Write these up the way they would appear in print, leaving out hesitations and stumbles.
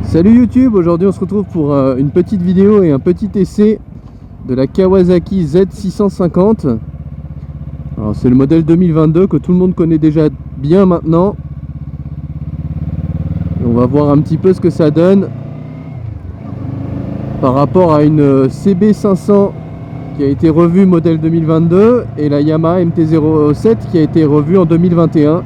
Salut YouTube, aujourd'hui on se retrouve pour une petite vidéo et un petit essai de la Kawasaki Z650. Alors c'est le modèle 2022 que tout le monde connaît déjà bien maintenant. Et on va voir un petit peu ce que ça donne par rapport à une CB500 qui a été revue modèle 2022 et la Yamaha MT-07 qui a été revue en 2021.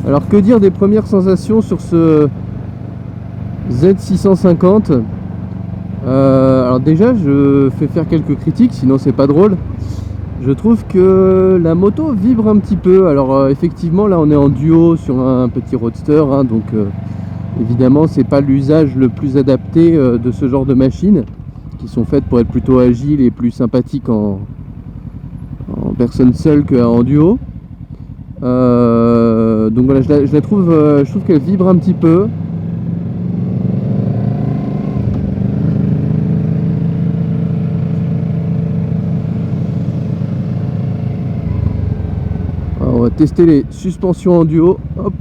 Alors que dire des premières sensations sur ce Z650 alors déjà je fais faire quelques critiques, sinon c'est pas drôle. Je trouve que la moto vibre un petit peu. Alors effectivement là on est en duo sur un petit roadster, hein, donc évidemment c'est pas l'usage le plus adapté de ce genre de machines qui sont faites pour être plutôt agiles et plus sympathiques en personne seule qu'en duo. Donc voilà, je trouve qu'elle vibre un petit peu. Alors, on va tester les suspensions en duo. Hop.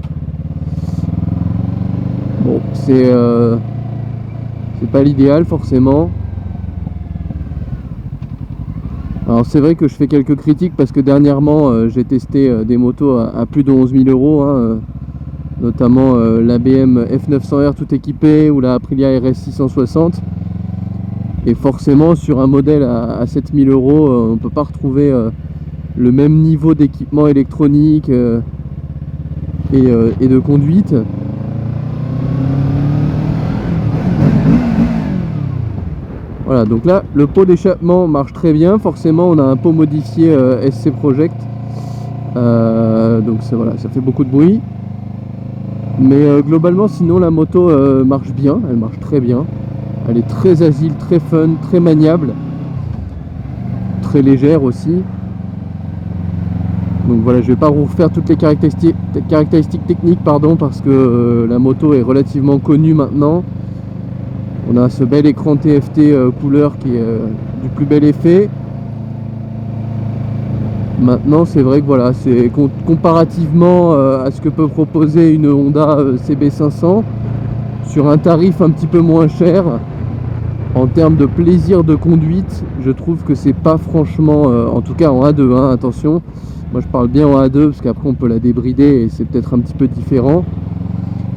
Bon, c'est pas l'idéal forcément. Alors c'est vrai que je fais quelques critiques parce que dernièrement j'ai testé des motos à plus de 11 000 euros, hein, notamment la BM F900R tout équipée ou la Aprilia RS 660. Et forcément sur un modèle à 7 000 euros, on ne peut pas retrouver le même niveau d'équipement électronique et de conduite. Voilà, donc là le pot d'échappement marche très bien. Forcément on a un pot modifié SC Project, donc voilà, ça fait beaucoup de bruit, mais globalement sinon la moto marche bien, elle marche très bien, elle est très agile, très fun, très maniable, très légère aussi. Donc voilà, je vais pas vous refaire toutes les caractéristiques techniques, pardon, parce que la moto est relativement connue maintenant. On a ce bel écran TFT couleur qui est du plus bel effet. Maintenant c'est vrai que voilà, c'est comparativement à ce que peut proposer une Honda CB500 sur un tarif un petit peu moins cher, en termes de plaisir de conduite, je trouve que c'est pas franchement, en tout cas en A2, hein, attention, moi je parle bien en A2 parce qu'après on peut la débrider et c'est peut-être un petit peu différent.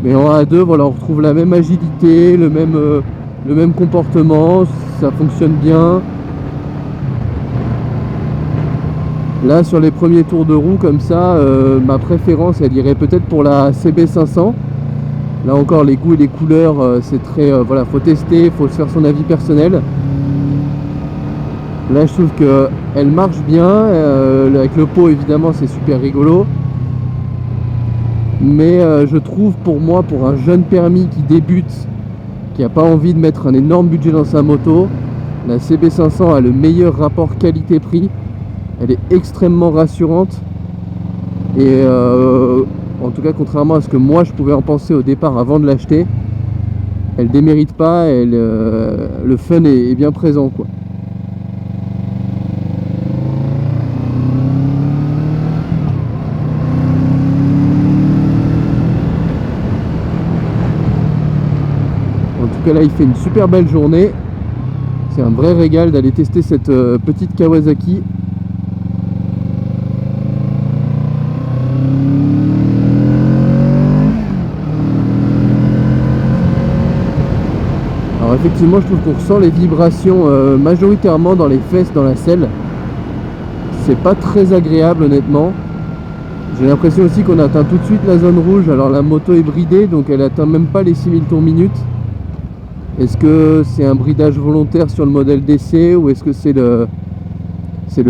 Mais en A2, voilà, on retrouve la même agilité, le même comportement, ça fonctionne bien. Là, sur les premiers tours de roue comme ça, ma préférence, elle irait peut-être pour la CB500. Là encore, les goûts et les couleurs, c'est très... voilà, faut tester, faut se faire son avis personnel. Là, je trouve qu'elle marche bien. Avec le pot, évidemment, c'est super rigolo. Mais je trouve pour moi, pour un jeune permis qui débute, qui n'a pas envie de mettre un énorme budget dans sa moto, la CB500 a le meilleur rapport qualité-prix. Elle est extrêmement rassurante et en tout cas contrairement à ce que moi je pouvais en penser au départ avant de l'acheter, elle démérite pas, le fun est bien présent, quoi. En tout cas là il fait une super belle journée, c'est un vrai régal d'aller tester cette petite Kawasaki. Alors effectivement je trouve qu'on ressent les vibrations majoritairement dans les fesses, dans la selle. C'est pas très agréable honnêtement. J'ai l'impression aussi qu'on atteint tout de suite la zone rouge. Alors la moto est bridée, donc elle atteint même pas les 6000 tours minute. Est-ce que c'est un bridage volontaire sur le modèle DC ou est-ce que c'est le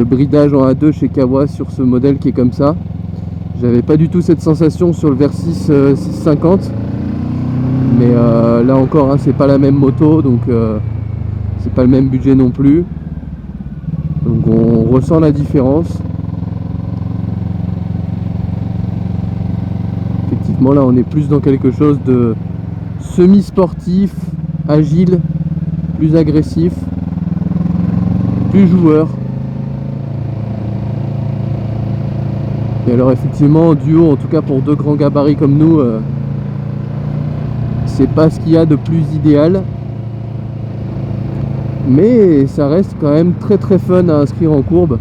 bridage en A2 chez Kawa sur ce modèle qui est comme ça? J'avais pas du tout cette sensation sur le Versys 650. Mais là encore, hein, c'est pas la même moto, donc c'est pas le même budget non plus. Donc on ressent la différence. Effectivement, là on est plus dans quelque chose de semi-sportif, agile, plus agressif, plus joueur. Et alors effectivement, en duo, en tout cas pour deux grands gabarits comme nous, c'est pas ce qu'il y a de plus idéal. Mais ça reste quand même très très fun à inscrire en courbe.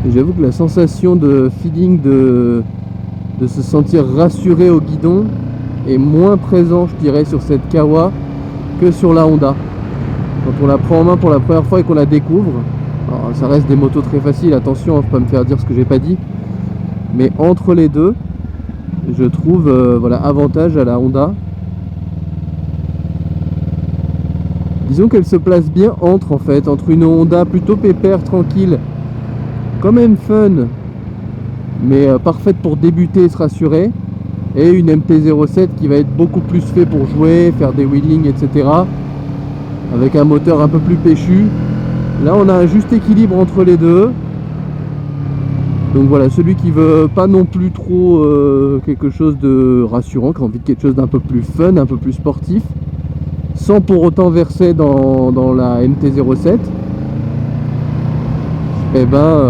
Et j'avoue que la sensation de feeling de se sentir rassuré au guidon est moins présent, je dirais, sur cette Kawa que sur la Honda. Quand on la prend en main pour la première fois et qu'on la découvre, alors ça reste des motos très faciles, attention, faut pas me faire dire ce que j'ai pas dit, mais entre les deux, je trouve voilà, avantage à la Honda. Disons qu'elle se place bien entre une Honda plutôt pépère, tranquille, quand même fun, mais parfaite pour débuter et se rassurer, et une MT-07 qui va être beaucoup plus fait pour jouer, faire des wheelings, etc. Avec un moteur un peu plus péchu. Là on a un juste équilibre entre les deux. Donc voilà, celui qui veut pas non plus trop quelque chose de rassurant, qui a envie de quelque chose d'un peu plus fun, un peu plus sportif, sans pour autant verser dans la MT-07, et ben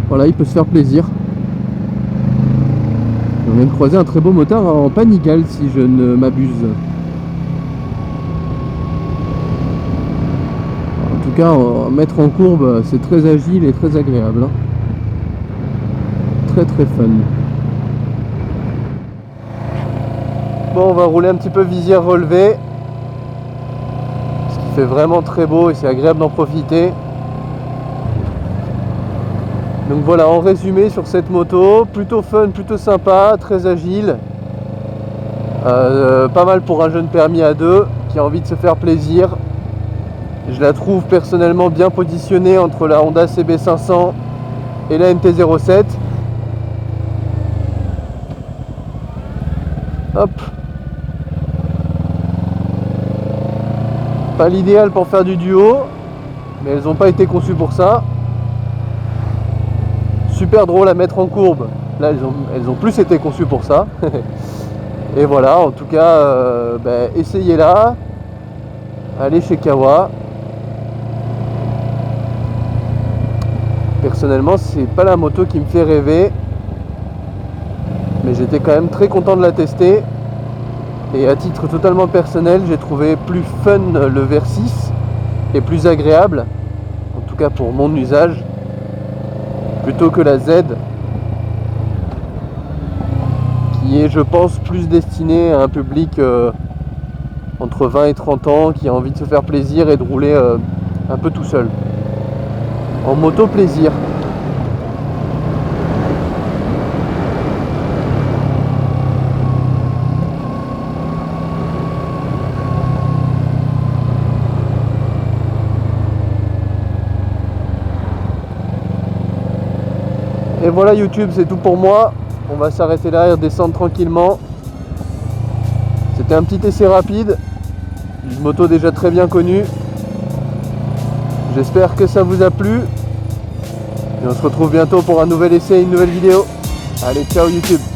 voilà, il peut se faire plaisir. On vient de croiser un très beau motard en Panigale, si je ne m'abuse. En tout cas, mettre en courbe, c'est très agile et très agréable, hein. Très très fun. Bon, on va rouler un petit peu visière relevée, ce qui fait vraiment très beau et c'est agréable d'en profiter. Donc voilà, en résumé sur cette moto, plutôt fun, plutôt sympa, très agile, pas mal pour un jeune permis A2 qui a envie de se faire plaisir. Je la trouve personnellement bien positionnée entre la Honda CB500 et la MT-07. Hop. Pas l'idéal pour faire du duo, mais elles n'ont pas été conçues pour ça. Super drôle à mettre en courbe. Là, elles ont plus été conçues pour ça. Et voilà, en tout cas, essayez-la. Allez chez Kawa. Personnellement, c'est pas la moto qui me fait rêver, mais j'étais quand même très content de la tester. Et à titre totalement personnel, j'ai trouvé plus fun le Versys et plus agréable, en tout cas pour mon usage, plutôt que la Z, qui est, je pense, plus destinée à un public entre 20 et 30 ans qui a envie de se faire plaisir et de rouler un peu tout seul. En moto plaisir. Et voilà YouTube, c'est tout pour moi. On va s'arrêter là et redescendre tranquillement. C'était un petit essai rapide. Une moto déjà très bien connue. J'espère que ça vous a plu. Et on se retrouve bientôt pour un nouvel essai et une nouvelle vidéo. Allez, ciao YouTube.